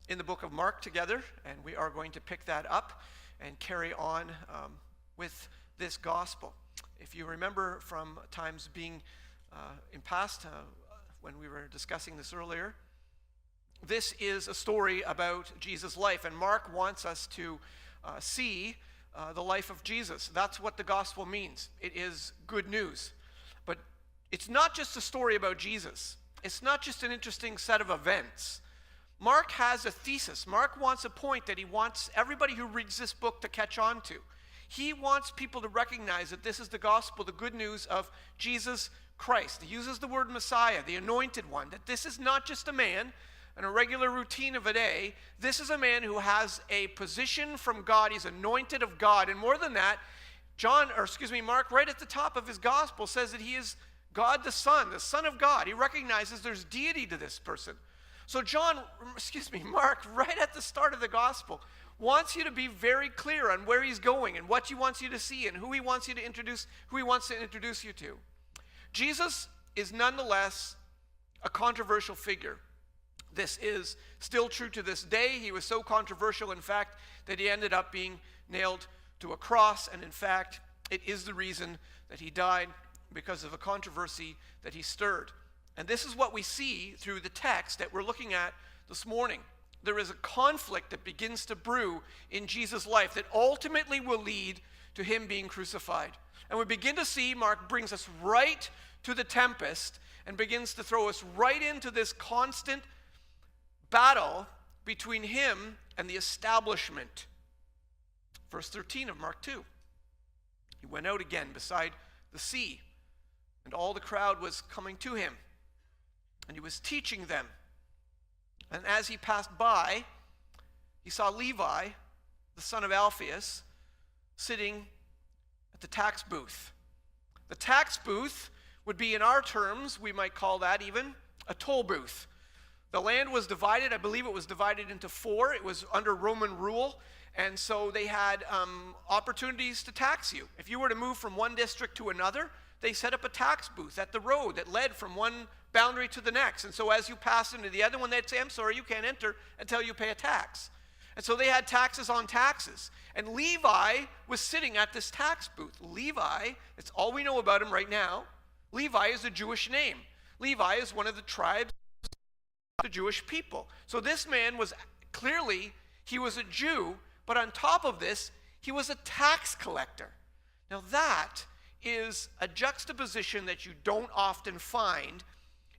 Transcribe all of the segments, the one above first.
in the book of Mark together, and we are going to pick that up and carry on with this gospel. If you remember from times being in past, when we were discussing this earlier, this is a story about Jesus' life, and Mark wants us to see the life of Jesus. That's what the gospel means. It is good news. But it's not just a story about Jesus. It's not just an interesting set of events. Mark has a thesis. Mark wants a point that he wants everybody who reads this book to catch on to. He wants people to recognize that this is the gospel, the good news of Jesus Christ. He uses the word Messiah, the anointed one, that this is not just a man and a regular routine of a day. This is a man who has a position from God. He's anointed of God. And more than that, Mark, right at the top of his gospel says that he is God the Son of God. He recognizes there's deity to this person. So Mark, right at the start of the gospel, wants you to be very clear on where he's going and what he wants you to see and who he wants to introduce you to. Jesus is nonetheless a controversial figure. This is still true to this day. He was so controversial, in fact, that he ended up being nailed to a cross. And in fact, it is the reason that he died, because of a controversy that he stirred. And this is what we see through the text that we're looking at this morning. There is a conflict that begins to brew in Jesus' life that ultimately will lead to him being crucified. And we begin to see Mark brings us right to the tempest and begins to throw us right into this constant battle between him and the establishment. Verse 13 of Mark 2. He went out again beside the sea, and all the crowd was coming to him, and he was teaching them. And as he passed by, he saw Levi, the son of Alphaeus, sitting at the tax booth. The tax booth would be, in our terms, we might call that even a toll booth. The land was divided. I believe it was divided into 4. It was under Roman rule, and so they had opportunities to tax you. If you were to move from one district to another, they set up a tax booth at the road that led from one boundary to the next. And so as you pass into the other one, they'd say, I'm sorry, you can't enter until you pay a tax. And so they had taxes on taxes. And Levi was sitting at this tax booth. Levi, it's all we know about him right now. Levi is a Jewish name. Levi is one of the tribes of the Jewish people. So this man was clearly, he was a Jew, but on top of this, he was a tax collector. Now that is a juxtaposition that you don't often find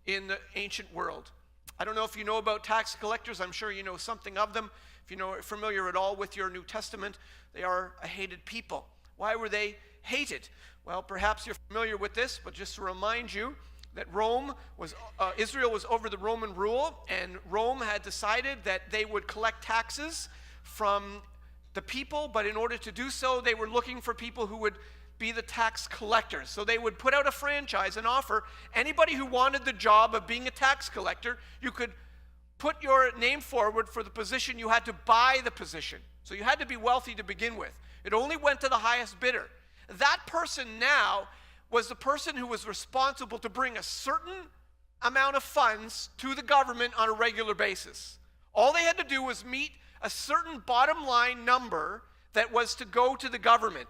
in the ancient world. I don't know if you know about tax collectors. I'm sure you know something of them. If you're familiar at all with your New Testament, they are a hated people. Why were they hated? Well, perhaps you're familiar with this, but just to remind you that Israel was over the Roman rule, and Rome had decided that they would collect taxes from the people, but in order to do so, they were looking for people who would be the tax collectors. So they would put out a franchise and offer anybody who wanted the job of being a tax collector, you could put your name forward for the position. You had to buy the position. So you had to be wealthy to begin with. It only went to the highest bidder. That person now was the person who was responsible to bring a certain amount of funds to the government on a regular basis. All they had to do was meet a certain bottom line number that was to go to the government.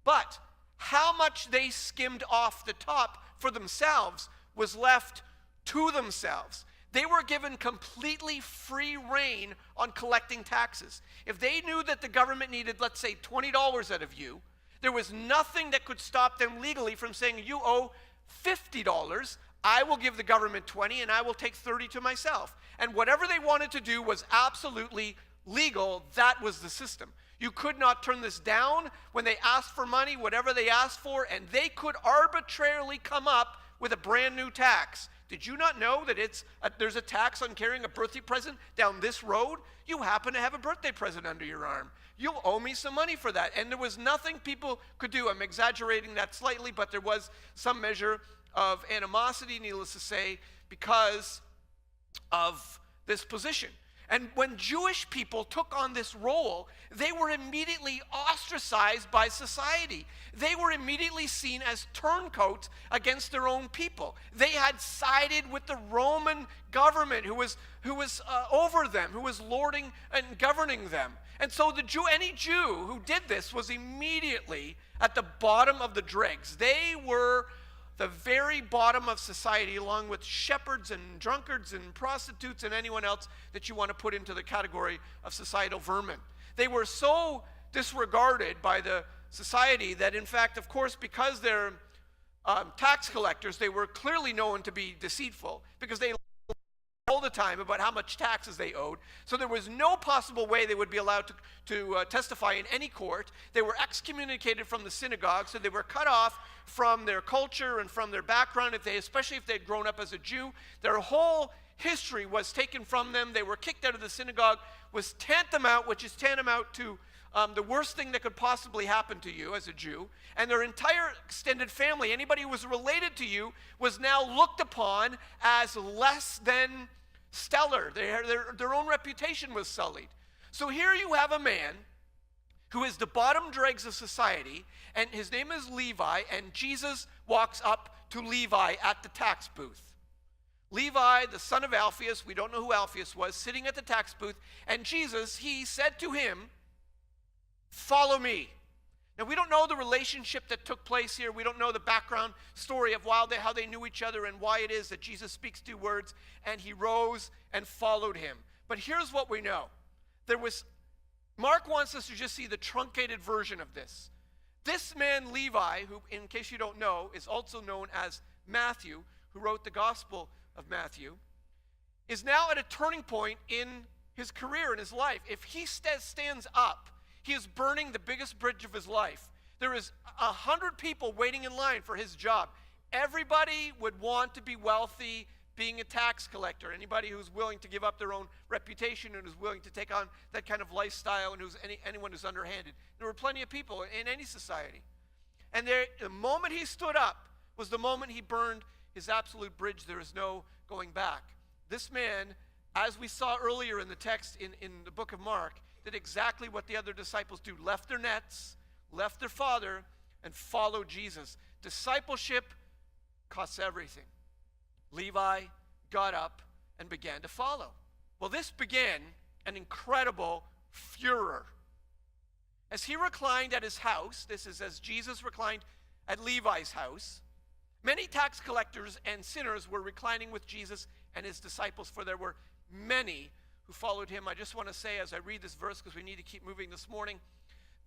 But how much they skimmed off the top for themselves was left to themselves. They were given completely free rein on collecting taxes. If they knew that the government needed, let's say, $20 out of you, there was nothing that could stop them legally from saying, you owe $50, I will give the government 20 and I will take 30 to myself. And whatever they wanted to do was absolutely legal. That was the system. You could not turn this down when they asked for money, whatever they asked for, and they could arbitrarily come up with a brand new tax. Did you not know that there's a tax on carrying a birthday present down this road? You happen to have a birthday present under your arm. You'll owe me some money for that. And there was nothing people could do. I'm exaggerating that slightly, but there was some measure of animosity, needless to say, because of this position. And when Jewish people took on this role, they were immediately ostracized by society. They were immediately seen as turncoats against their own people. They had sided with the Roman government who was over them, who was lording and governing them. And so any Jew who did this was immediately at the bottom of the dregs. They were the very bottom of society, along with shepherds and drunkards and prostitutes and anyone else that you want to put into the category of societal vermin. They were so disregarded by the society that, in fact, of course, because they're tax collectors, they were clearly known to be deceitful, because they all the time about how much taxes they owed. So there was no possible way they would be allowed to testify in any court. They were excommunicated from the synagogue, so they were cut off from their culture and from their background, especially if they had grown up as a Jew. Their whole history was taken from them. They were kicked out of the synagogue, was tantamount, which is tantamount to the worst thing that could possibly happen to you as a Jew. And their entire extended family, anybody who was related to you, was now looked upon as less than stellar. Their own reputation was sullied. So here you have a man who is the bottom dregs of society, and his name is Levi, and Jesus walks up to Levi at the tax booth. Levi, the son of Alphaeus, we don't know who Alphaeus was, sitting at the tax booth, and Jesus, he said to him, "Follow me." Now, we don't know the relationship that took place here. We don't know the background story of how they knew each other and why it is that Jesus speaks two words, and he rose and followed him. But here's what we know. Mark wants us to just see the truncated version of this. This man, Levi, who, in case you don't know, is also known as Matthew, who wrote the Gospel of Matthew, is now at a turning point in his career, in his life. If he stands up, he is burning the biggest bridge of his life. There is 100 people waiting in line for his job. Everybody would want to be wealthy, being a tax collector. Anybody who's willing to give up their own reputation and who's willing to take on that kind of lifestyle, and anyone who's underhanded. There were plenty of people in any society. And the moment he stood up was the moment he burned his absolute bridge. There is no going back. This man, as we saw earlier in the text in the book of Mark, did exactly what the other disciples do. Left their nets, left their father, and followed Jesus. Discipleship costs everything. Levi got up and began to follow. Well, this began an incredible furor. As he reclined at his house, this is as Jesus reclined at Levi's house, many tax collectors and sinners were reclining with Jesus and his disciples, for there were many who followed him. I just want to say, as I read this verse, because we need to keep moving this morning,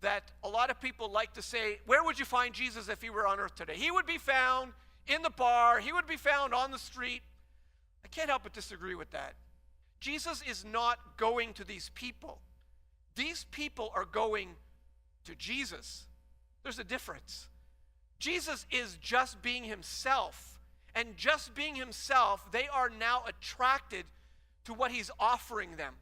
that a lot of people like to say, where would you find Jesus if he were on earth today? He would be found in the bar. He would be found on the street. I can't help but disagree with that. Jesus is not going to these people. These people are going to Jesus. There's a difference. Jesus is just being himself. And just being himself, they are now attracted to what he's offering them,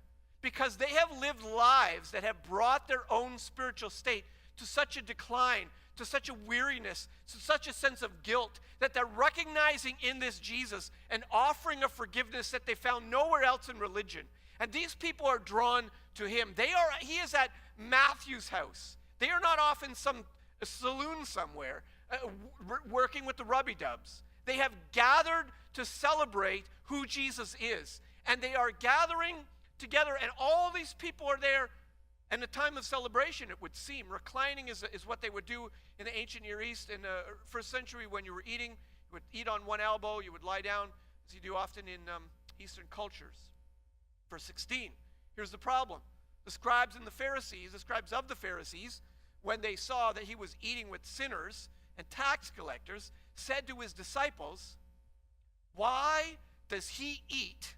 because they have lived lives that have brought their own spiritual state to such a decline, to such a weariness, to such a sense of guilt, that they're recognizing in this Jesus an offering of forgiveness that they found nowhere else in religion. And these people are drawn to him. He is at Matthew's house. They are not off in some saloon somewhere working with the rubby-dubs. They have gathered to celebrate who Jesus is. And they are gathering together, and all these people are there. And a time of celebration, it would seem. Reclining is what they would do in the ancient Near East. In the first century, when you were eating, you would eat on one elbow, you would lie down, as you do often in Eastern cultures. Verse 16, here's the problem. The scribes of the Pharisees, when they saw that he was eating with sinners and tax collectors, said to his disciples, "Why does he eat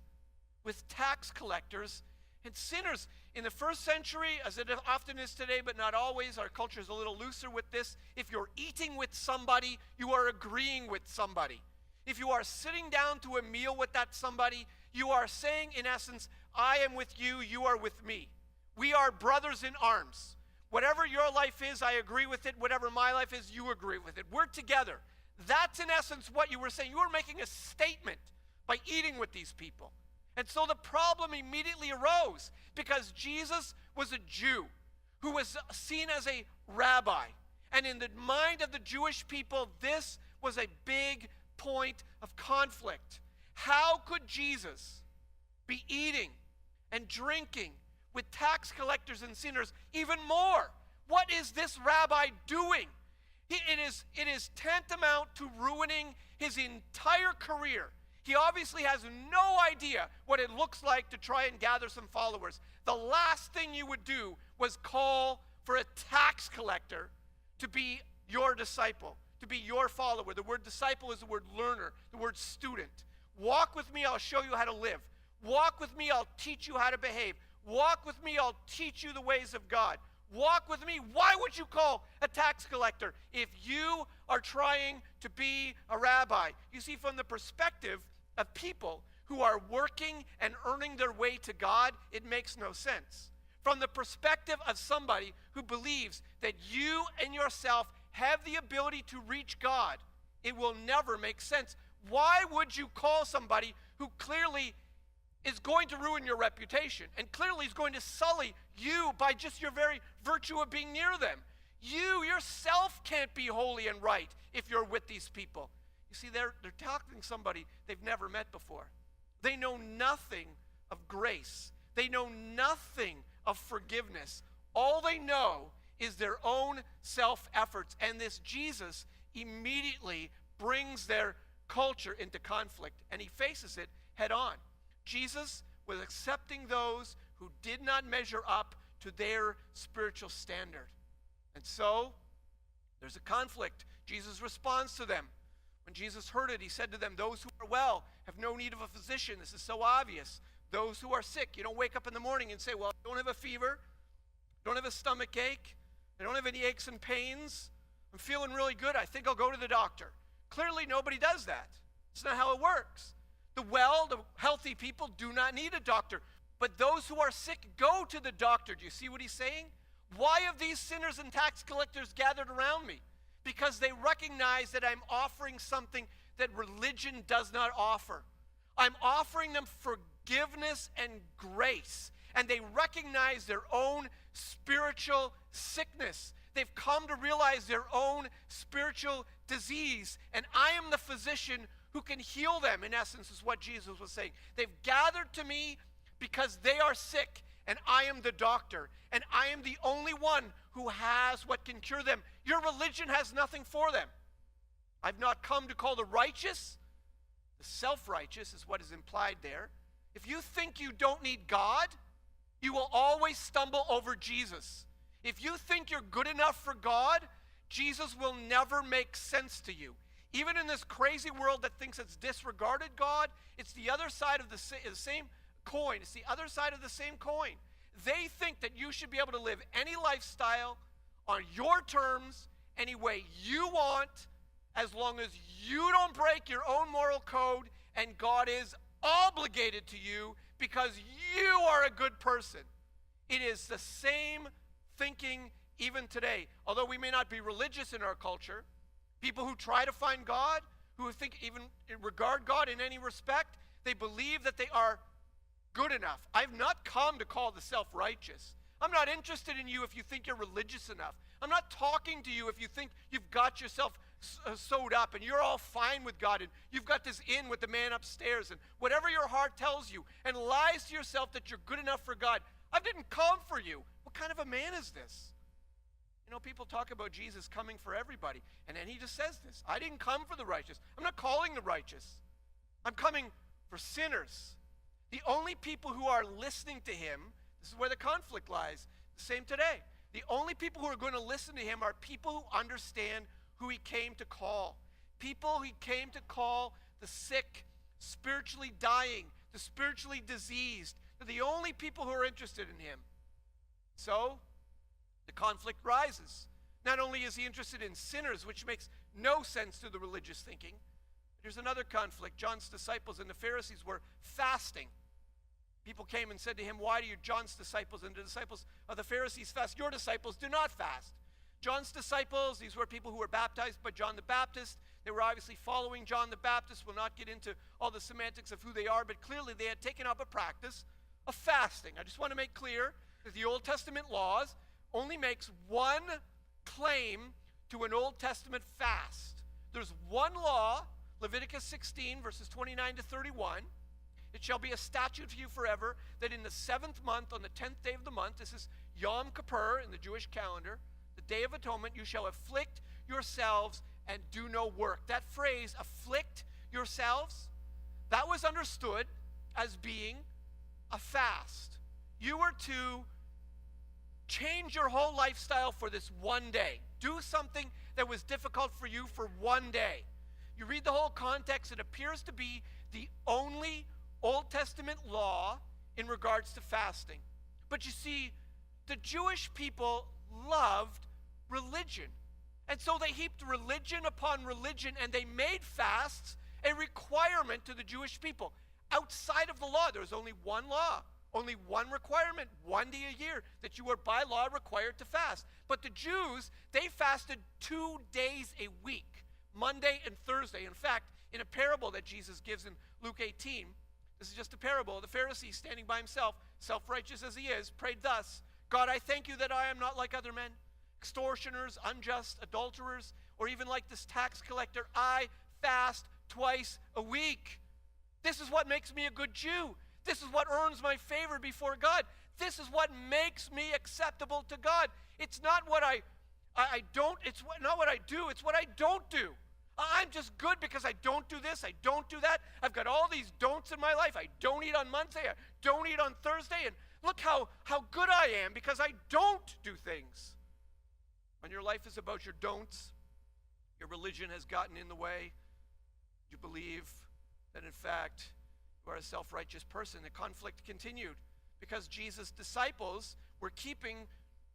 with tax collectors and sinners?" In the first century, as it often is today, but not always, our culture is a little looser with this. If you're eating with somebody, you are agreeing with somebody. If you are sitting down to a meal with that somebody, you are saying, in essence, I am with you, you are with me. We are brothers in arms. Whatever your life is, I agree with it. Whatever my life is, you agree with it. We're together. That's in essence what you were saying. You were making a statement by eating with these people. And so the problem immediately arose because Jesus was a Jew who was seen as a rabbi. And in the mind of the Jewish people, this was a big point of conflict. How could Jesus be eating and drinking with tax collectors and sinners even more? What is this rabbi doing? It is tantamount to ruining his entire career. He obviously has no idea what it looks like to try and gather some followers. The last thing you would do was call for a tax collector to be your disciple, to be your follower. The word disciple is the word learner, the word student. Walk with me, I'll show you how to live. Walk with me, I'll teach you how to behave. Walk with me, I'll teach you the ways of God. Walk with me. Why would you call a tax collector if you are trying to be a rabbi? You see, from the perspective of people who are working and earning their way to God, it makes no sense. From the perspective of somebody who believes that you and yourself have the ability to reach God, it will never make sense. Why would you call somebody who clearly is going to ruin your reputation and clearly is going to sully you by just your very virtue of being near them? You yourself can't be holy and right if you're with these people. You see, they're talking to somebody they've never met before. They know nothing of grace. They know nothing of forgiveness. All they know is their own self-efforts. And this Jesus immediately brings their culture into conflict, and he faces it head on. Jesus was accepting those who did not measure up to their spiritual standard. And so, there's a conflict. Jesus responds to them. When Jesus heard it, he said to them, those who are well have no need of a physician. This is so obvious. Those who are sick, you don't wake up in the morning and say, well, I don't have a fever, I don't have a stomach ache, I don't have any aches and pains, I'm feeling really good, I think I'll go to the doctor. Clearly, nobody does that. It's not how it works. The healthy people do not need a doctor. But those who are sick go to the doctor. Do you see what he's saying? Why have these sinners and tax collectors gathered around me? Because they recognize that I'm offering something that religion does not offer. I'm offering them forgiveness and grace. And they recognize their own spiritual sickness. They've come to realize their own spiritual disease. And I am the physician who can heal them, in essence, is what Jesus was saying. They've gathered to me because they are sick, and I am the doctor, and I am the only one who has what can cure them. Your religion has nothing for them. I've not come to call the righteous. The self-righteous is what is implied there. If you think you don't need God, you will always stumble over Jesus. If you think you're good enough for God, Jesus will never make sense to you. Even in this crazy world that thinks it's disregarded God, it's the other side of the same coin. It's the other side of the same coin. They think that you should be able to live any lifestyle on your terms, any way you want, as long as you don't break your own moral code, and God is obligated to you because you are a good person. It is the same thinking even today. Although we may not be religious in our culture, people who try to find God, who think even regard God in any respect, they believe that they are good enough. I've not come to call the self-righteous. I'm not interested in you if you think you're religious enough. I'm not talking to you if you think you've got yourself sewed up and you're all fine with God and you've got this in with the man upstairs and whatever your heart tells you and lies to yourself that you're good enough for God. I didn't come for you. What kind of a man is this? You know, people talk about Jesus coming for everybody, and then he just says this. I didn't come for the righteous. I'm not calling the righteous. I'm coming for sinners. The only people who are listening to him, this is where the conflict lies, the same today. The only people who are going to listen to him are people who understand who he came to call. People he came to call the sick, spiritually dying, the spiritually diseased. They're the only people who are interested in him. So, the conflict rises. Not only is he interested in sinners, which makes no sense to the religious thinking, there's another conflict. John's disciples and the Pharisees were fasting. People came and said to him, why do you, John's disciples and the disciples of the Pharisees fast? Your disciples do not fast. John's disciples, these were people who were baptized by John the Baptist. They were obviously following John the Baptist. We'll not get into all the semantics of who they are, but clearly they had taken up a practice of fasting. I just want to make clear that the Old Testament laws only makes one claim to an Old Testament fast. There's one law, Leviticus 16, verses 29 to 31. It shall be a statute for you forever, that in the 7th month, on the 10th day of the month, this is Yom Kippur in the Jewish calendar, the Day of Atonement, you shall afflict yourselves and do no work. That phrase, afflict yourselves, that was understood as being a fast. You were to change your whole lifestyle for this one day. Do something that was difficult for you for one day. You read the whole context, it appears to be the only Old Testament law in regards to fasting. But you see, the Jewish people loved religion. And so they heaped religion upon religion, and they made fasts a requirement to the Jewish people. Outside of the law, there was only one law, only one requirement, one day a year, that you were by law required to fast. But the Jews, they fasted 2 days a week, Monday and Thursday. In fact, in a parable that Jesus gives in Luke 18, this is just a parable. The Pharisee, standing by himself, self-righteous as he is, prayed thus, God, I thank you that I am not like other men, extortioners, unjust, adulterers, or even like this tax collector. I fast twice a week. This is what makes me a good Jew. This is what earns my favor before God. This is what makes me acceptable to God. It's not what not what I do, it's what I don't do. I'm just good because I don't do this, I don't do that. I've got all these don'ts in my life. I don't eat on Monday, I don't eat on Thursday, and look how good I am because I don't do things. When your life is about your don'ts, your religion has gotten in the way, you believe that in fact you are a self-righteous person. The conflict continued because Jesus' disciples were keeping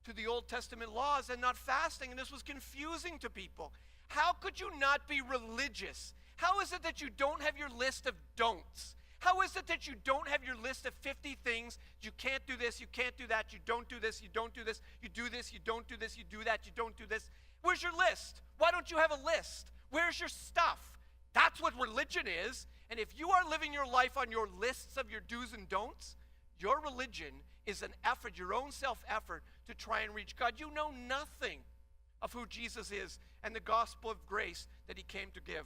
to the Old Testament laws and not fasting, and this was confusing to people. How could you not be religious? How is it that you don't have your list of don'ts? How is it that you don't have your list of 50 things? You can't do this, you can't do that, you don't do this, you don't do this, you do this, you don't do this, you do that, you don't do this. Where's your list? Why don't you have a list? Where's your stuff? That's what religion is. And if you are living your life on your lists of your do's and don'ts, your religion is an effort, your own self-effort to try and reach God. You know nothing of who Jesus is and the gospel of grace that he came to give.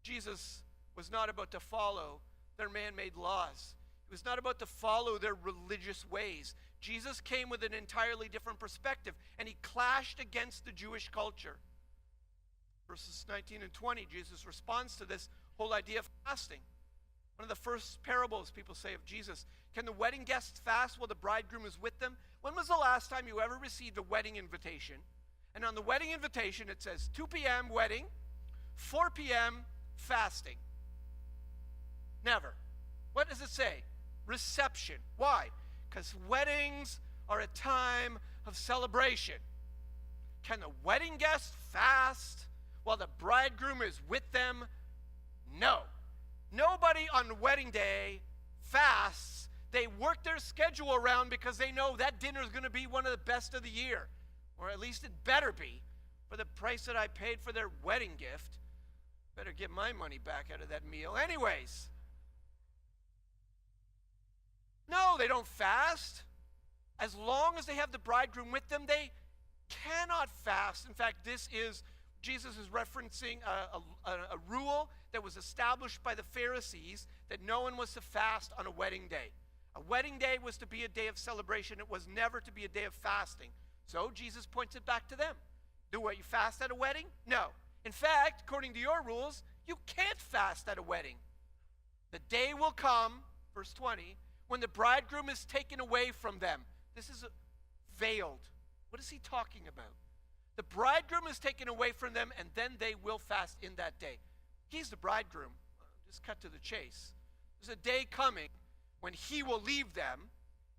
Jesus was not about to follow their man-made laws. He was not about to follow their religious ways. Jesus came with an entirely different perspective, and he clashed against the Jewish culture. Verses 19 and 20, Jesus responds to this whole idea of fasting. One of the first parables people say of Jesus, can the wedding guests fast while the bridegroom is with them? When was the last time you ever received a wedding invitation? And on the wedding invitation it says 2 p.m. wedding, 4 p.m. fasting. Never. What does it say? Reception. Why? Because weddings are a time of celebration. Can the wedding guests fast while the bridegroom is with them? No. Nobody on wedding day fasts. They work their schedule around because they know that dinner is going to be one of the best of the year. Or at least it better be. For the price that I paid for their wedding gift, better get my money back out of that meal. Anyways. No, they don't fast. As long as they have the bridegroom with them, they cannot fast. In fact, Jesus is referencing a rule that was established by the Pharisees that no one was to fast on a wedding day. A wedding day was to be a day of celebration. It was never to be a day of fasting. So Jesus points it back to them. Do what? You fast at a wedding? No. In fact, according to your rules, you can't fast at a wedding. The day will come, verse 20, when the bridegroom is taken away from them. This is veiled. What is he talking about? The bridegroom is taken away from them, and then they will fast in that day. He's the bridegroom. Just cut to the chase. There's a day coming when he will leave them,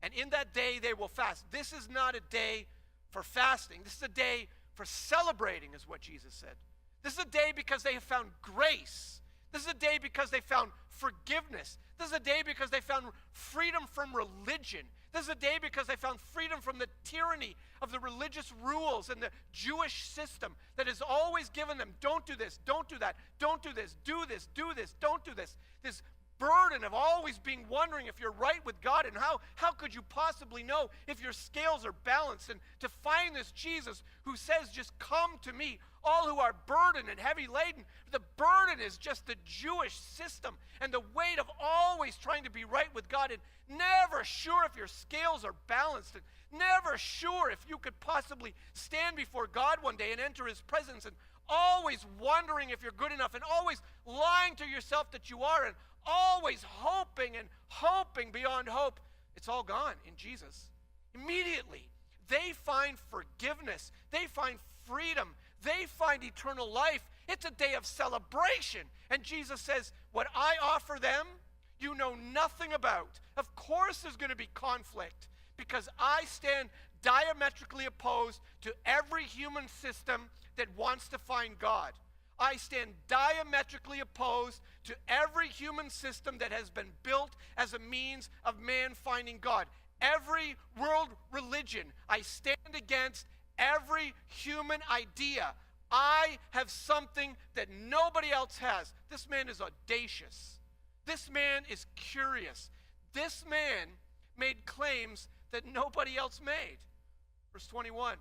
and in that day they will fast. This is not a day for fasting. This is a day for celebrating, is what Jesus said. This is a day because they have found grace. This is a day because they found forgiveness. This is a day because they found freedom from religion. This is a day because I found freedom from the tyranny of the religious rules and the Jewish system that has always given them, don't do this, don't do that, don't do this, do this, do this, don't do this. This burden of always being wondering if you're right with God, and how could you possibly know if your scales are balanced, and to find this Jesus who says, just come to me, all who are burdened and heavy laden. The burden is just the Jewish system and the weight of always trying to be right with God and never sure if your scales are balanced, and never sure if you could possibly stand before God one day and enter his presence, and always wondering if you're good enough, and always lying to yourself that you are, and always hoping and hoping beyond hope. It's all gone in Jesus. Immediately, they find forgiveness. They find freedom. They find eternal life. It's a day of celebration. And Jesus says, what I offer them, you know nothing about. Of course there's going to be conflict, because I stand diametrically opposed to every human system that wants to find God. I stand diametrically opposed to every human system that has been built as a means of man finding God. Every world religion, I stand against every human idea. I have something that nobody else has. This man is audacious. This man is curious. This man made claims that nobody else made. Verse 21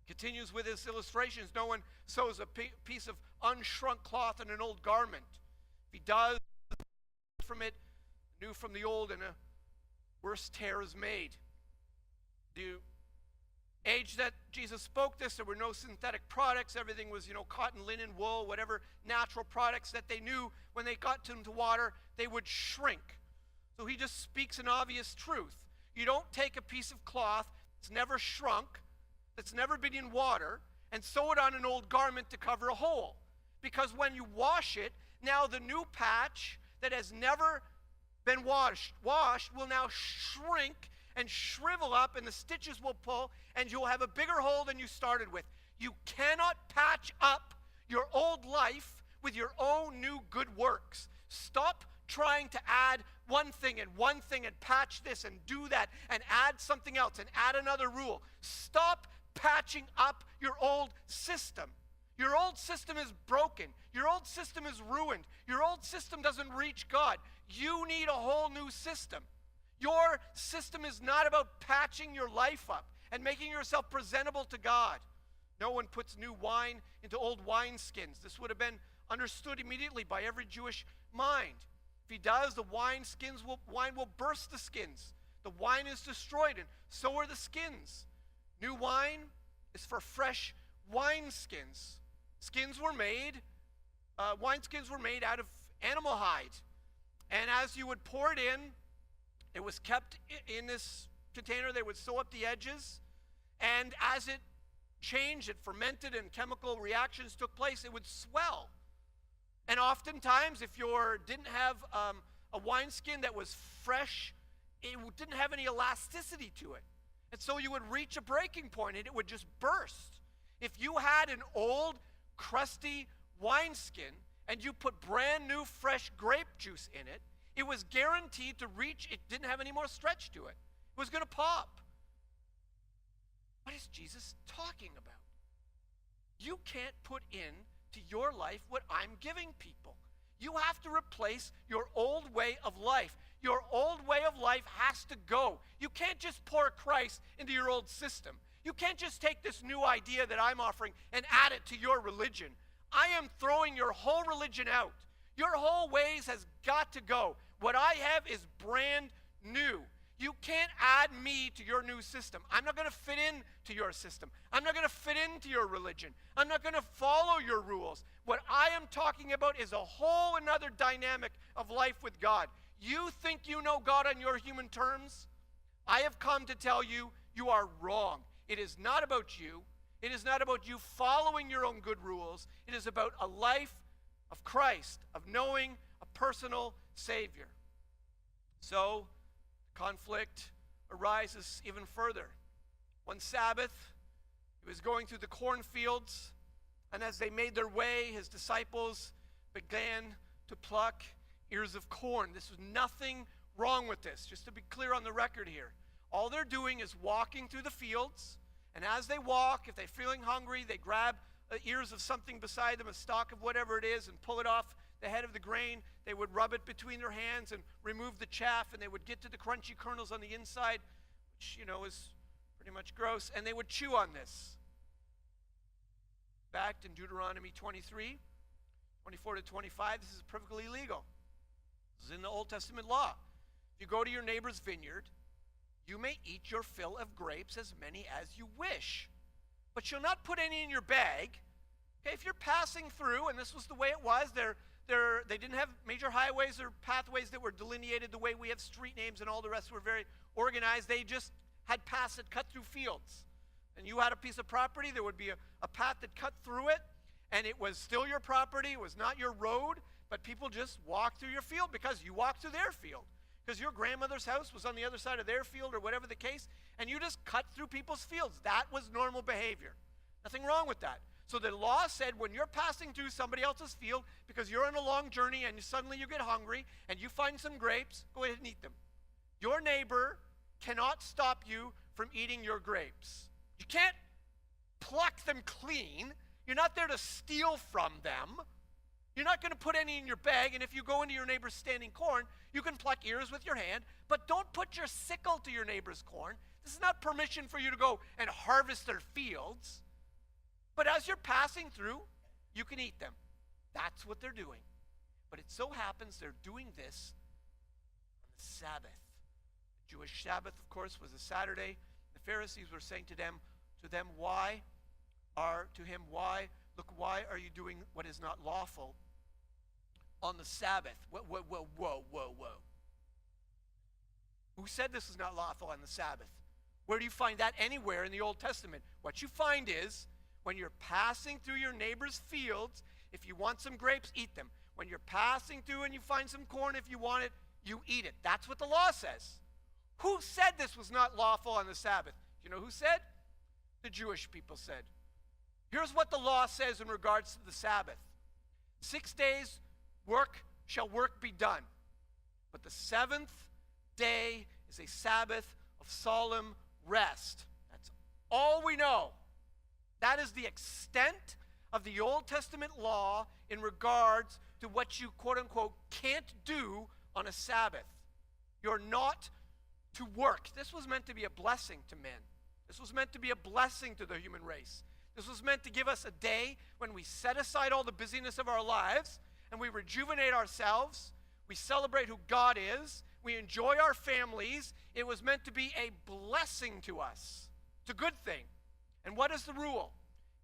continues with his illustrations. No one sews a piece of unshrunk cloth in an old garment. If he does, from it, new from the old, and a worse tear is made. The age that Jesus spoke this, there were no synthetic products. Everything was, cotton, linen, wool, whatever natural products that they knew when they got into water, they would shrink. So he just speaks an obvious truth. You don't take a piece of cloth that's never shrunk, that's never been in water, and sew it on an old garment to cover a hole. Because when you wash it, now the new patch that has never been washed will now shrink and shrivel up, and the stitches will pull, and you'll have a bigger hole than you started with. You cannot patch up your old life with your own new good works. Stop trying to add one thing and patch this and do that and add something else and add another rule. Stop patching up your old system. Your old system is broken. Your old system is ruined. Your old system doesn't reach God. You need a whole new system. Your system is not about patching your life up and making yourself presentable to God. No one puts new wine into old wineskins. This would have been understood immediately by every Jewish mind. If he does, the wine will burst the skins. The wine is destroyed, and so are the skins. New wine is for fresh wineskins. Wineskins were made out of animal hide. And as you would pour it in, it was kept in this container. They would sew up the edges. And as it changed, it fermented and chemical reactions took place, it would swell. And oftentimes, if you didn't have a wineskin that was fresh, it didn't have any elasticity to it. And so you would reach a breaking point and it would just burst. If you had an old, crusty wineskin and you put brand new, fresh grape juice in it, it was guaranteed to reach, it didn't have any more stretch to it. It was going to pop. What is Jesus talking about? You can't put into your life what I'm giving people. You have to replace your old way of life. Your old way of life has to go. You can't just pour Christ into your old system. You can't just take this new idea that I'm offering and add it to your religion. I am throwing your whole religion out. Your whole ways has got to go. What I have is brand new. You can't add me to your new system. I'm not going to fit into your system. I'm not going to fit into your religion. I'm not going to follow your rules. What I am talking about is a whole another dynamic of life with God. You think you know God on your human terms? I have come to tell you, you are wrong. It is not about you. It is not about you following your own good rules. It is about a life of Christ, of knowing a personal Savior. So, conflict arises even further. One Sabbath, he was going through the cornfields, and as they made their way, his disciples began to pluck ears of corn. This was nothing wrong with this, just to be clear on the record here. All they're doing is walking through the fields, and as they walk, if they're feeling hungry, they grab ears of something beside them, a stalk of whatever it is, and pull it off the head of the grain. They would rub it between their hands and remove the chaff, and they would get to the crunchy kernels on the inside, which, is pretty much gross, and they would chew on this. Back in Deuteronomy 23, 24 to 25, this is perfectly legal. This is in the Old Testament law. If you go to your neighbor's vineyard, you may eat your fill of grapes, as many as you wish, but you'll not put any in your bag. Okay, if you're passing through, and this was the way it was, they didn't have major highways or pathways that were delineated the way we have street names and all the rest were very organized. They just had paths that cut through fields. And you had a piece of property, there would be a path that cut through it, and it was still your property, it was not your road, but people just walked through your field because you walked through their field. Because your grandmother's house was on the other side of their field or whatever the case, and you just cut through people's fields. That was normal behavior. Nothing wrong with that. So the law said when you're passing through somebody else's field because you're on a long journey and suddenly you get hungry and you find some grapes, go ahead and eat them. Your neighbor cannot stop you from eating your grapes. You can't pluck them clean. You're not there to steal from them. You're not going to put any in your bag, and if you go into your neighbor's standing corn, you can pluck ears with your hand, but don't put your sickle to your neighbor's corn. This is not permission for you to go and harvest their fields. But as you're passing through, you can eat them. That's what they're doing. But it so happens they're doing this on the Sabbath. The Jewish Sabbath, of course, was a Saturday. The Pharisees were saying to them, why are you doing what is not lawful on the Sabbath? Whoa. Who said this is not lawful on the Sabbath? Where do you find that anywhere in the Old Testament? What you find is, when you're passing through your neighbor's fields, if you want some grapes, eat them. When you're passing through and you find some corn, if you want it, you eat it. That's what the law says. Who said this was not lawful on the Sabbath? You know who said? The Jewish people said. Here's what the law says in regards to the Sabbath. 6 days shall work be done. But the seventh day is a Sabbath of solemn rest. That's all we know. That is the extent of the Old Testament law in regards to what you, quote unquote, can't do on a Sabbath. You're not to work. This was meant to be a blessing to men. This was meant to be a blessing to the human race. This was meant to give us a day when we set aside all the busyness of our lives and we rejuvenate ourselves. We celebrate who God is. We enjoy our families. It was meant to be a blessing to us. It's a good thing. And what is the rule?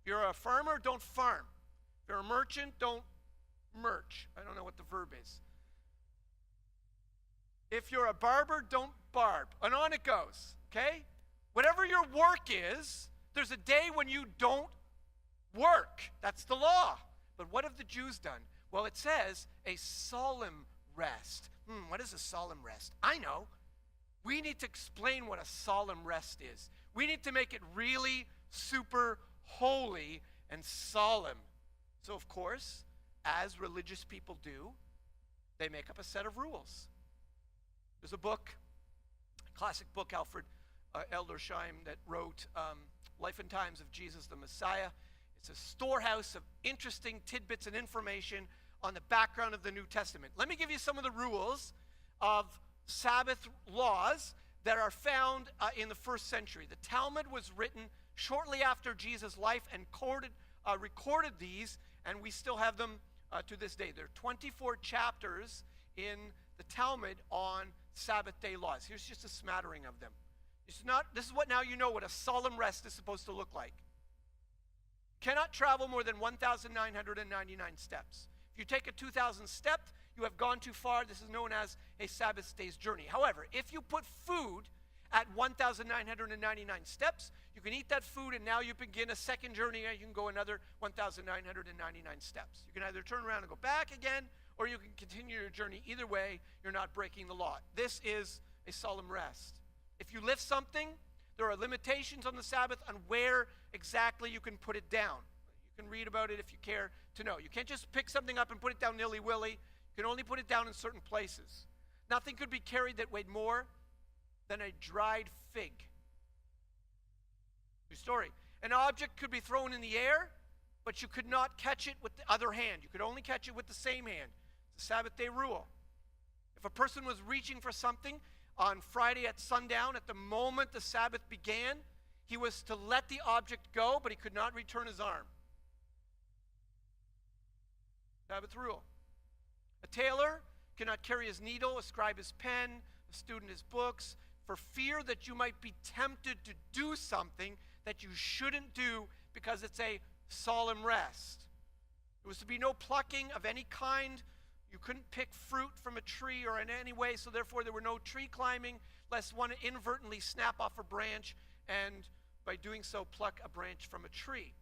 If you're a farmer, don't farm. If you're a merchant, don't merch. I don't know what the verb is. If you're a barber, don't barb. And on it goes, okay? Whatever your work is, there's a day when you don't work. That's the law. But what have the Jews done? Well, it says a solemn rest. What is a solemn rest? I know. We need to explain what a solemn rest is. We need to make it really super holy and solemn. So, of course, as religious people do, they make up a set of rules. There's a book, a classic book, Alfred Eldersheim, that wrote Life and Times of Jesus the Messiah. It's a storehouse of interesting tidbits and information on the background of the New Testament. Let me give you some of the rules of Sabbath laws that are found in the first century. The Talmud was written shortly after Jesus' life and recorded these, and we still have them to this day. There are 24 chapters in the Talmud on Sabbath day laws. Here's just a smattering of them. This is what now you know what a solemn rest is supposed to look like. Cannot travel more than 1,999 steps. If you take a 2,000 step, you have gone too far. This is known as a Sabbath day's journey. However, if you put food at 1,999 steps, you can eat that food, and now you begin a second journey, and you can go another 1,999 steps. You can either turn around and go back again, or you can continue your journey. Either way, you're not breaking the law. This is a solemn rest. If you lift something, there are limitations on the Sabbath on where exactly you can put it down. You can read about it if you care to know. You can't just pick something up and put it down nilly-willy. You can only put it down in certain places. Nothing could be carried that weighed more than a dried fig. True story. An object could be thrown in the air, but you could not catch it with the other hand. You could only catch it with the same hand. It's a Sabbath day rule. If a person was reaching for something on Friday at sundown, at the moment the Sabbath began, he was to let the object go, but he could not return his arm. Sabbath rule. A tailor cannot carry his needle, a scribe his pen, a student his books, for fear that you might be tempted to do something that you shouldn't do because it's a solemn rest. There was to be no plucking of any kind. You couldn't pick fruit from a tree or in any way, so therefore there were no tree climbing, lest one inadvertently snap off a branch and by doing so pluck a branch from a tree.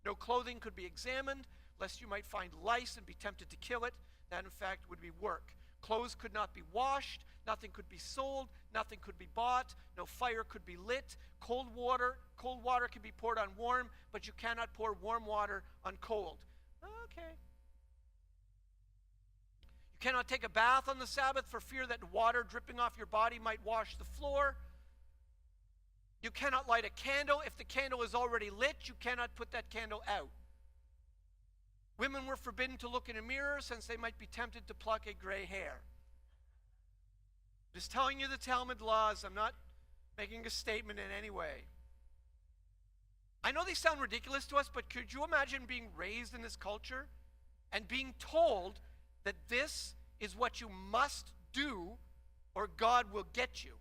No clothing could be examined, lest you might find lice and be tempted to kill it. That in fact would be work. Clothes could not be washed, nothing could be sold, nothing could be bought, no fire could be lit. Cold water can be poured on warm, but you cannot pour warm water on cold. Okay. You cannot take a bath on the Sabbath for fear that water dripping off your body might wash the floor. You cannot light a candle. If the candle is already lit, you cannot put that candle out. Women were forbidden to look in a mirror since they might be tempted to pluck a gray hair. Just telling you the Talmud laws. I'm not making a statement in any way. I know they sound ridiculous to us, but could you imagine being raised in this culture and being told that this is what you must do or God will get you?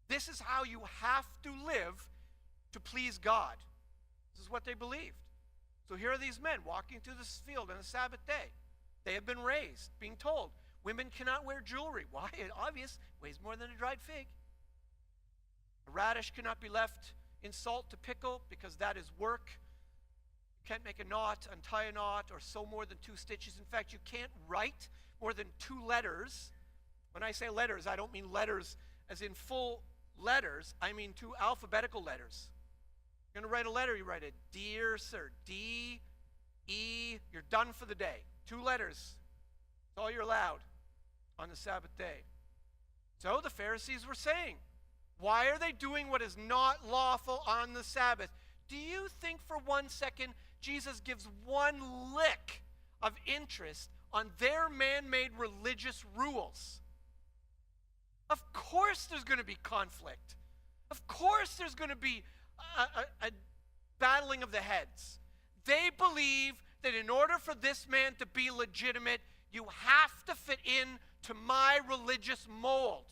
This is how you have to live to please God. This is what they believed. So here are these men walking through this field on a Sabbath day. They have been raised, being told, women cannot wear jewelry. Why? It's obvious. Weighs more than a dried fig. A radish cannot be left in salt to pickle because that is work. You can't make a knot, untie a knot, or sew more than 2 stitches. In fact, you can't write more than 2 letters. When I say letters, I don't mean letters as in full letters. I mean 2 alphabetical letters. You're going to write a letter, you write it, Dear Sir, D-E, you're done for the day. 2 letters. That's all you're allowed on the Sabbath day. So the Pharisees were saying, why are they doing what is not lawful on the Sabbath? Do you think for 1 second Jesus gives one lick of interest on their man-made religious rules? Of course there's going to be conflict. Of course there's going to be a battling of the heads. They believe that in order for this man to be legitimate, you have to fit in to my religious mold.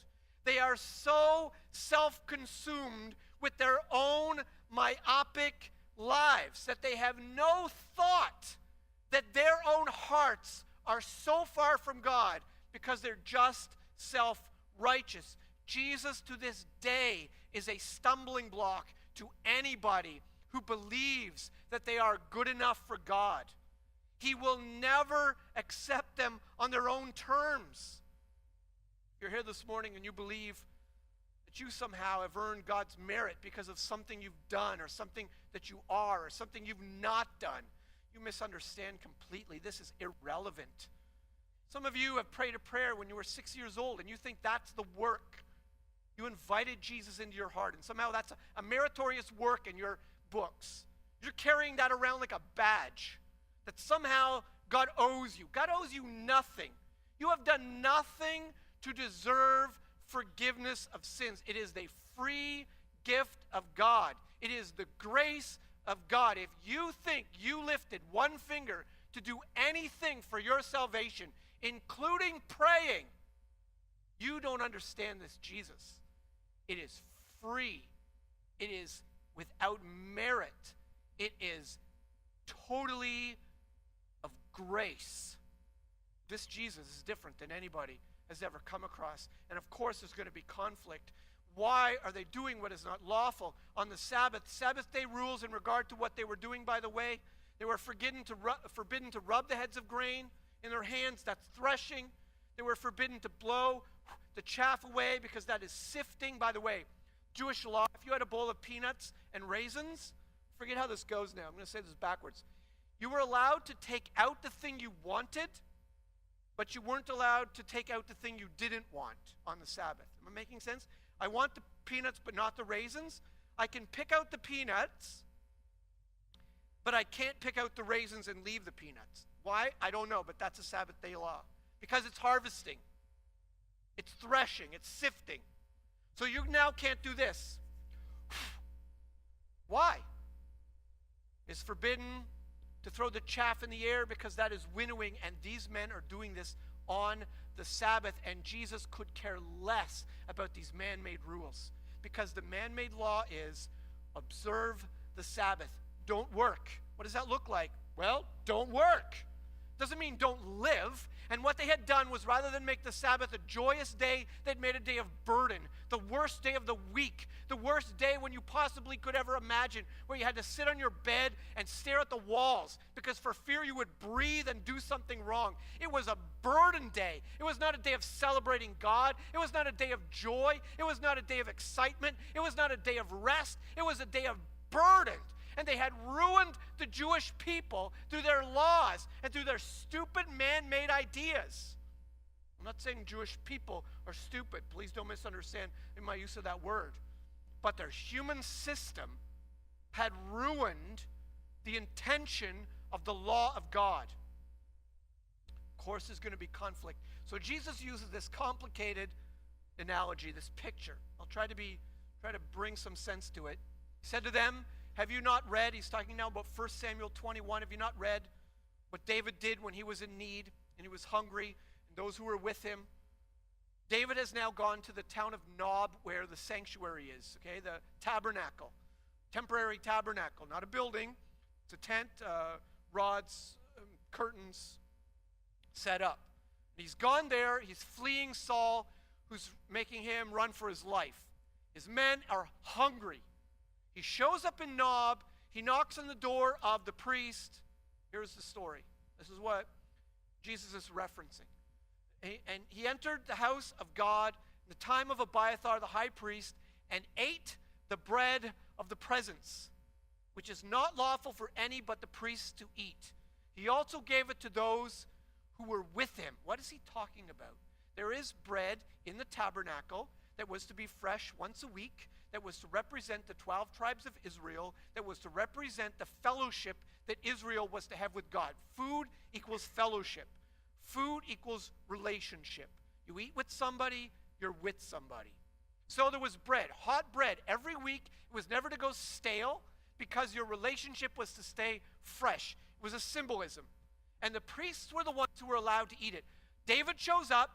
They are so self-consumed with their own myopic lives that they have no thought that their own hearts are so far from God because they're just self-righteous. Jesus to this day is a stumbling block to anybody who believes that they are good enough for God. He will never accept them on their own terms. If you're here this morning and you believe that you somehow have earned God's merit because of something you've done or something that you are or something you've not done, you misunderstand completely. This is irrelevant. Some of you have prayed a prayer when you were 6 years old and you think that's the work. You invited Jesus into your heart, and somehow that's a meritorious work in your books. You're carrying that around like a badge, that somehow God owes you. God owes you nothing. You have done nothing to deserve forgiveness of sins. It is the free gift of God. It is the grace of God. If you think you lifted one finger to do anything for your salvation, including praying, you don't understand this Jesus. It is free. It is without merit. It is totally of grace. This Jesus is different than anybody has ever come across. And of course there's going to be conflict. Why are they doing what is not lawful on the Sabbath? Sabbath day rules in regard to what they were doing, by the way. They were forbidden to rub the heads of grain in their hands. That's threshing. They were forbidden to blow the chaff away because that is sifting. By the way, Jewish law, if you had a bowl of peanuts and raisins, forget how this goes now. I'm going to say this backwards. You were allowed to take out the thing you wanted, but you weren't allowed to take out the thing you didn't want on the Sabbath. Am I making sense? I want the peanuts but not the raisins. I can pick out the peanuts, but I can't pick out the raisins and leave the peanuts. Why? I don't know, but that's a Sabbath day law. Because it's harvesting. It's threshing. It's sifting. So you now can't do this. Why? It's forbidden to throw the chaff in the air because that is winnowing, and these men are doing this on the Sabbath, and Jesus could care less about these man-made rules because the man-made law is observe the Sabbath. Don't work. What does that look like? Well, don't work. Doesn't mean don't live. And what they had done was, rather than make the Sabbath a joyous day, they'd made a day of burden, the worst day of the week, the worst day when you possibly could ever imagine, where you had to sit on your bed and stare at the walls because for fear you would breathe and do something wrong. It was a burden day. It was not a day of celebrating God. It was not a day of joy. It was not a day of excitement. It was not a day of rest. It was a day of burden. And they had ruined the Jewish people through their laws and through their stupid man-made ideas. I'm not saying Jewish people are stupid. Please don't misunderstand in my use of that word. But their human system had ruined the intention of the law of God. Of course, there's going to be conflict. So Jesus uses this complicated analogy, this picture. I'll try to bring some sense to it. He said to them, have you not read, he's talking now about 1 Samuel 21, have you not read what David did when he was in need and he was hungry, and those who were with him? David has now gone to the town of Nob where the sanctuary is, okay, the tabernacle, temporary tabernacle, not a building. It's a tent, rods, curtains set up. And he's gone there, he's fleeing Saul, who's making him run for his life. His men are hungry. He shows up in Nob. He knocks on the door of the priest. Here's the story. This is what Jesus is referencing. And he entered the house of God in the time of Abiathar the high priest and ate the bread of the presence, which is not lawful for any but the priests to eat. He also gave it to those who were with him. What is he talking about? There is bread in the tabernacle that was to be fresh once a week, that was to represent the 12 tribes of Israel, that was to represent the fellowship that Israel was to have with God. Food equals fellowship. Food equals relationship. You eat with somebody, you're with somebody. So there was bread, hot bread, every week. It was never to go stale because your relationship was to stay fresh. It was a symbolism. And the priests were the ones who were allowed to eat it. David shows up.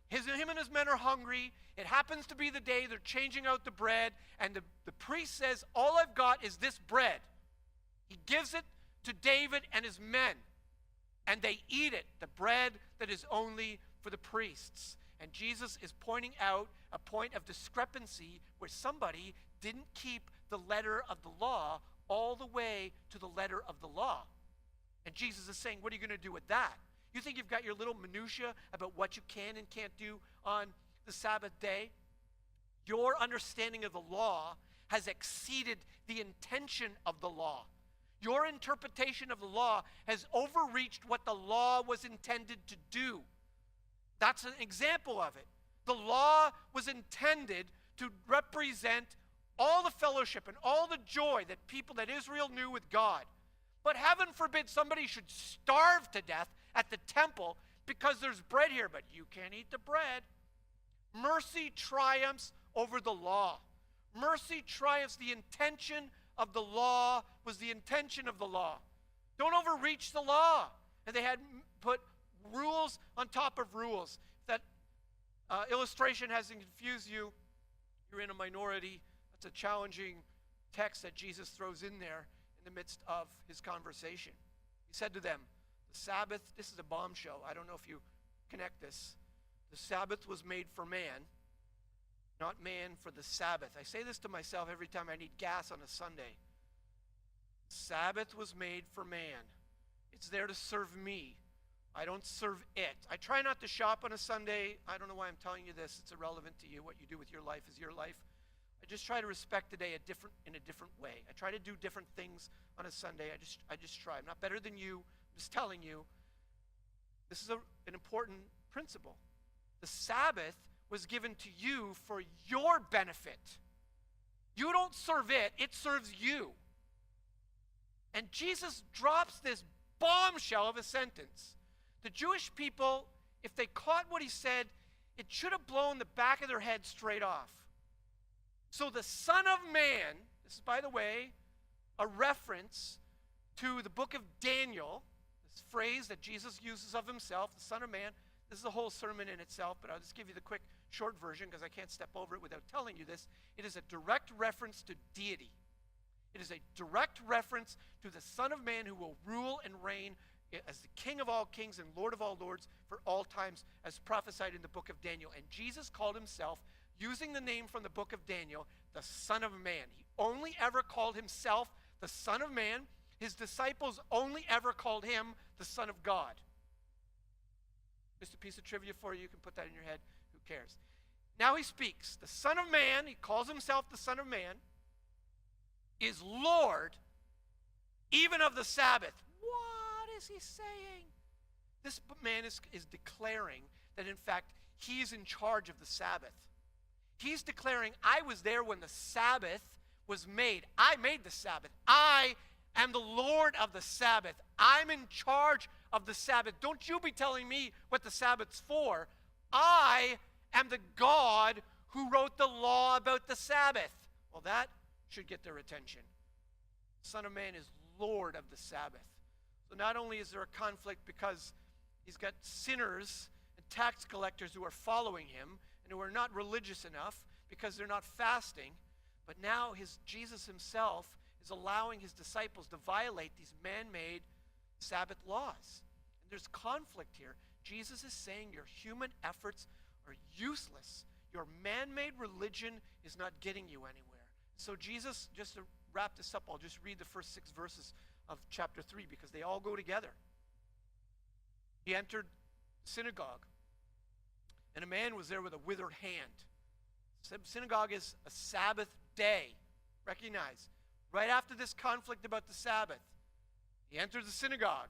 Him and his men are hungry. It happens to be the day they're changing out the bread, and the priest says, all I've got is this bread. He gives it to David and his men, and they eat it, the bread that is only for the priests. And Jesus is pointing out a point of discrepancy where somebody didn't keep the letter of the law all the way to the letter of the law. And Jesus is saying, what are you going to do with that? You think you've got your little minutia about what you can and can't do on the Sabbath day? Your understanding of the law has exceeded the intention of the law. Your interpretation of the law has overreached what the law was intended to do. That's an example of it. The law was intended to represent all the fellowship and all the joy that Israel knew with God. But heaven forbid somebody should starve to death at the temple because there's bread here, but you can't eat the bread. Mercy triumphs over the law. Mercy triumphs. The intention of the law was the intention of the law. Don't overreach the law. And they had put rules on top of rules. If that illustration hasn't confused you, you're in a minority. That's a challenging text that Jesus throws in there in the midst of his conversation. He said to them, the Sabbath, this is a bombshell. I don't know if you connect this. The Sabbath was made for man, not man for the Sabbath. I say this to myself every time I need gas on a Sunday. Sabbath was made for man. It's there to serve me. I don't serve it. I try not to shop on a Sunday. I don't know why I'm telling you this. It's irrelevant to you. What you do with your life is your life. I just try to respect the day in a different way. I try to do different things on a Sunday. I just try. I'm not better than you. I'm just telling you. This is an important principle. The Sabbath was given to you for your benefit. You don't serve it, it serves you. And Jesus drops this bombshell of a sentence. The Jewish people, if they caught what he said, it should have blown the back of their head straight off. So the Son of Man, this is, by the way, a reference to the book of Daniel, this phrase that Jesus uses of himself, the Son of Man. This is a whole sermon in itself, but I'll just give you the quick, short version because I can't step over it without telling you this. It is a direct reference to deity. It is a direct reference to the Son of Man who will rule and reign as the King of all kings and Lord of all lords for all times, as prophesied in the book of Daniel. And Jesus called himself, using the name from the book of Daniel, the Son of Man. He only ever called himself the Son of Man. His disciples only ever called him the Son of God. Just a piece of trivia for you. You can put that in your head. Who cares? Now he speaks. The Son of Man, he calls himself the Son of Man, is Lord even of the Sabbath. What is he saying? This man is declaring that, in fact, he's in charge of the Sabbath. He's declaring, I was there when the Sabbath was made. I made the Sabbath. I am the Lord of the Sabbath. I'm in charge of the Sabbath. Don't you be telling me what the Sabbath's for. I am the God who wrote the law about the Sabbath. Well, that should get their attention. The Son of Man is Lord of the Sabbath. So not only is there a conflict because he's got sinners and tax collectors who are following him and who are not religious enough because they're not fasting, but now Jesus himself is allowing his disciples to violate these man-made Sabbath laws. And there's conflict here. Jesus is saying your human efforts are useless. Your man-made religion is not getting you anywhere. So Jesus, just to wrap this up, I'll just read the first 6 verses of chapter 3 because they all go together. He entered the synagogue, and a man was there with a withered hand. Synagogue is a Sabbath day. Recognize, right after this conflict about the Sabbath, he entered the synagogue.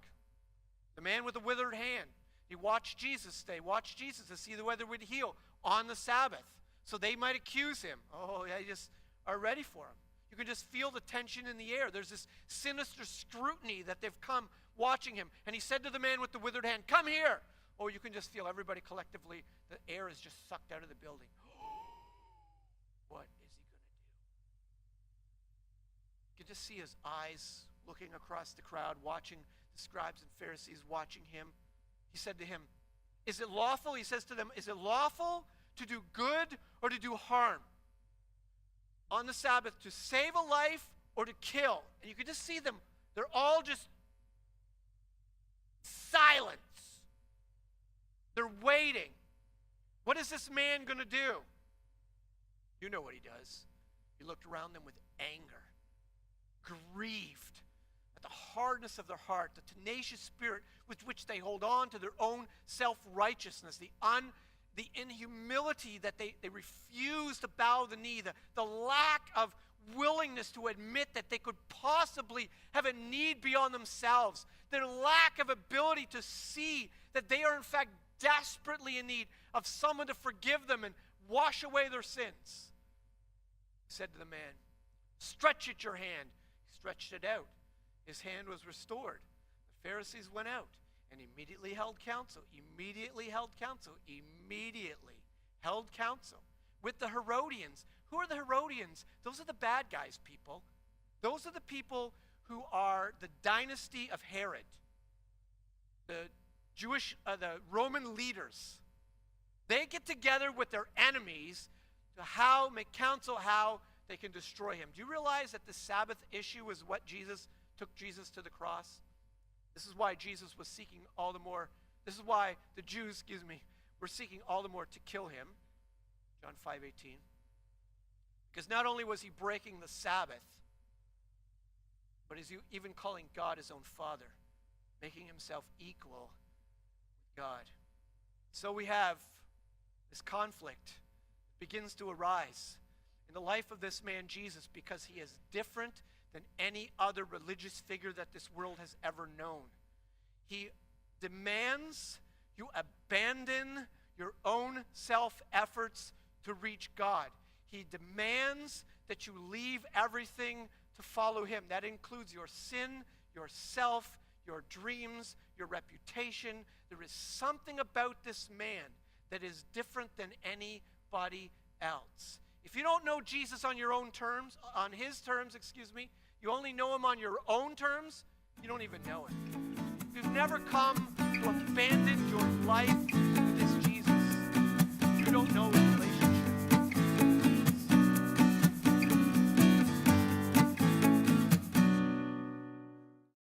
The man with the withered hand, he watched Jesus stay, watched Jesus to see whether would heal on the Sabbath. So they might accuse him. Oh, yeah, they just are ready for him. You can just feel the tension in the air. There's this sinister scrutiny that they've come watching him. And he said to the man with the withered hand, come here. Or you can just feel everybody collectively, the air is just sucked out of the building. What is he going to do? You can just see his eyes looking across the crowd, watching the scribes and Pharisees watching him. He said to him, is it lawful? He says to them, is it lawful to do good or to do harm on the Sabbath, to save a life or to kill? And you can just see them. They're all just silence. They're waiting. What is this man going to do? You know what he does. He looked around them with anger, grieved at the hardness of their heart, the tenacious spirit with which they hold on to their own self-righteousness, the inhumility that they refuse to bow the knee, the lack of willingness to admit that they could possibly have a need beyond themselves, their lack of ability to see that they are in fact desperately in need of someone to forgive them and wash away their sins. He said to the man, stretch at your hand. He stretched it out. His hand was restored. The Pharisees went out and immediately held counsel, with the Herodians. Who are the Herodians? Those are the bad guys, people. Those are the people who are the dynasty of Herod, the Roman leaders. They get together with their enemies to make counsel how they can destroy him. Do you realize that the Sabbath issue is what took Jesus to the cross? This is why Jesus was seeking all the more. This is why the Jews, were seeking all the more to kill him. John 5:18. Because not only was he breaking the Sabbath, but he's even calling God his own Father, making himself equal with God. So we have this conflict begins to arise in the life of this man Jesus because he is different than any other religious figure that this world has ever known. He demands You abandon your own self-efforts to reach God. He demands that you leave everything to follow him. That includes your sin, yourself, your dreams, your reputation. There is something about this man that is different than anybody else. If you don't know Jesus on your own terms, on his terms, you only know him on your own terms, you don't even know him. If you've never come to abandon your life to this